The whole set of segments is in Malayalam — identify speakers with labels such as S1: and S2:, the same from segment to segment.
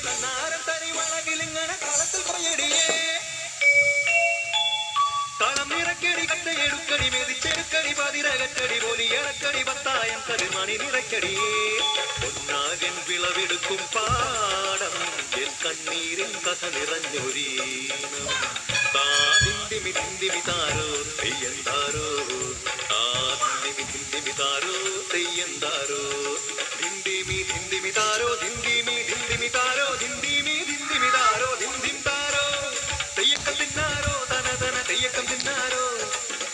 S1: തന്നാരം തരി വളകിലിങ്ങനെ കളത്തിൽ പറയടിയേ കളം നിറക്കടി കട്ടയെടുക്കടി മെതിച്ചെടുക്കടി പതിരകറ്റടി പോലിയറക്കടി പത്തായം കതിർമണി നിറയ്ക്കടിയേ ഒന്നാകൻ വിളവെടുക്കും പാടം എൻ കണ്ണീരിൻ കഥ നിറഞ്ഞൊരീനം ദിന്ദിമി ദിന്ദിമി താരോ തെയ്യന്താരോ ദിന്ദിമി ദിന്ദിമി താരോ തെയ്യന്താരോ ദിന്ദിമി ദിന്ദിമി താരോ ദിന്ദിമി ദിന്ദിമി താരോ ദിന്ദിമി ദിന്ദിമി താരോ ദിന്ദിം താരോ തെയ്യക്കം തിന്നാരോ തന തന തെയ്യക്കം തിന്നാരോ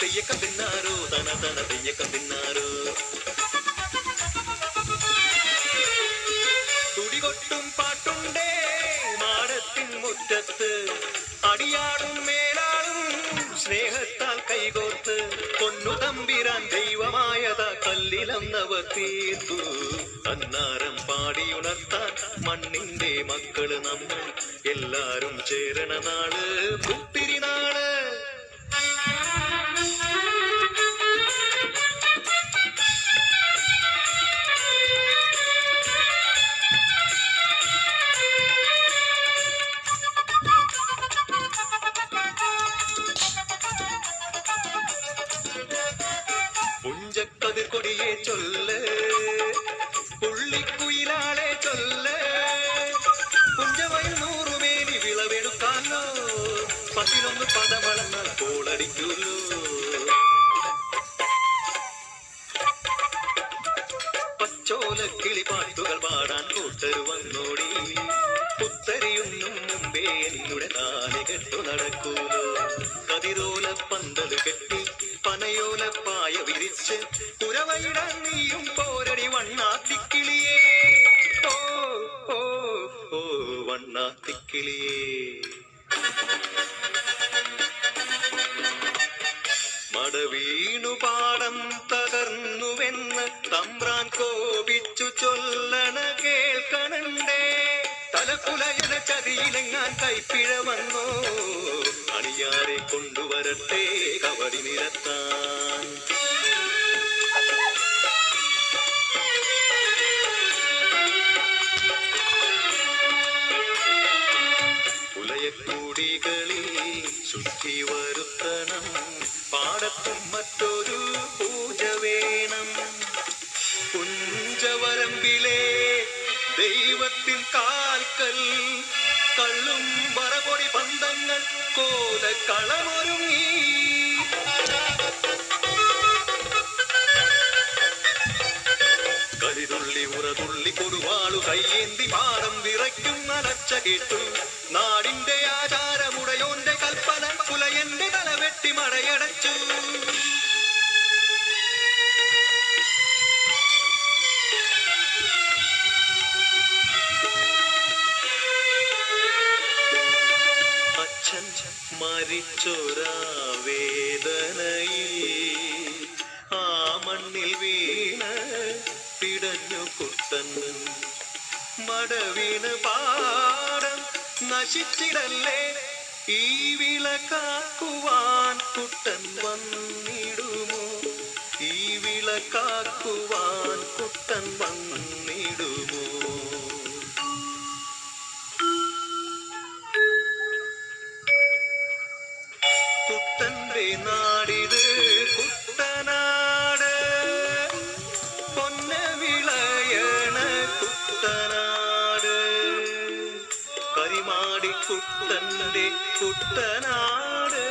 S1: തെയ്യക്കം തിന്നാരോ തന തന തെയ്യക്കം തിന്നാരോ തുടികൊട്ടും പാട്ടുണ്ടേ മാടത്തിൻ മുറ്റത്ത് അടിയാടും മേലാളും സ്നേഹത്താൽ കൈകോർത്ത് പൊന്നു തമ്പിരാൻ ദൈവമായത കല്ലിലന്നവർ തീർത്തു അന്നാരം പാടിയുണർത്താൻ മണ്ണിന്റെ മക്കള് നമ്മൾ എല്ലാരും ചേരണ നാള് പുത്തിരിനാള് പുഞ്ചക്കതിർ കൊടിയെ ചൊല്ല് പുള്ളിക്കുയിലാളെ ചൊല്ല് പുഞ്ചവയിൽ 100 മേനി വിളവെടുക്കാലോ 11 പദമളന്നാൽ കോളടിക്കൂലോ പച്ചോല കിളിപ്പാട്ടുകൾ പാടാൻ കൂട്ടരു വന്നോടി പുത്തരിയൊന്നും മുമ്പേ എന്നുടെ താലി കെട്ടു നടക്കൂലോ കതിരോല പന്തല് കെട്ടി പനയോല പായ വിരിച്ച് കുരവയിടാൻ നീയും പോരടി വണ്ണാത്തിക്കിളിയേ ഓ ഓ ഓ വണ്ണാത്തിക്കിളിയേ മടവീണു പാടം തകർന്നുവെന്ന് തമ്പ്രാൻ കോപിച്ചു ചൊല്ലണ കേൾക്കണണ്ടേ തലക്കുലയന ചതിയിലെങ്ങാൻ കൈപ്പിഴ വന്നോ അണിയാരെ കൊണ്ടുവരട്ടെ കവടി നിരത്താൻ പുലയക്കൂടികളിൽ ശുദ്ധി വരുത്തണം പാടത്തും മറ്റൊരു പൂജ വേണം കുഞ്ചവരമ്പിലെ ദൈവത്തിൻ കാൽക്കൽ കള്ളും വറപൊടി പന്തങ്ങൾ കോലക്കളമൊരുങ്ങി കരിതുള്ളി ഉറതുള്ളി കൊടുവാളു കയ്യേന്തി പാടം വിറയ്ക്കും അലർച്ച കേട്ടു നാടിന്റെ ആചാരമുടയോന്റെ കൽപ്പന പുലയന്റെ തലവെട്ടി മടയടച്ചു മരിച്ചൊരാ വേദനയിൽ ആ മണ്ണിൽ വീണ് പിടഞ്ഞു കുട്ടൻ മടവീണ് പാടം നശിച്ചിടല്ലേ ഈ വിളക്കാക്കുവാൻ കുട്ടൻ വന്നിടുമോ ഈ വിളക്കാക്കുവാൻ കുട്ടൻ വന്നിടുമോ കുട്ടന്റെ നാടിത് കുട്ടനാട് പൊന്ന വിളയണ കുട്ടനാട് കരിമാടി കുട്ടന്റെ കുട്ടനാട്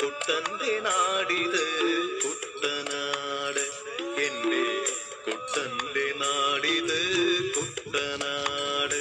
S1: കുട്ടന്റെ നാടിത് കുട്ടനാട് എന്റെ കുട്ടന്റെ നാടിത് കുട്ടനാട്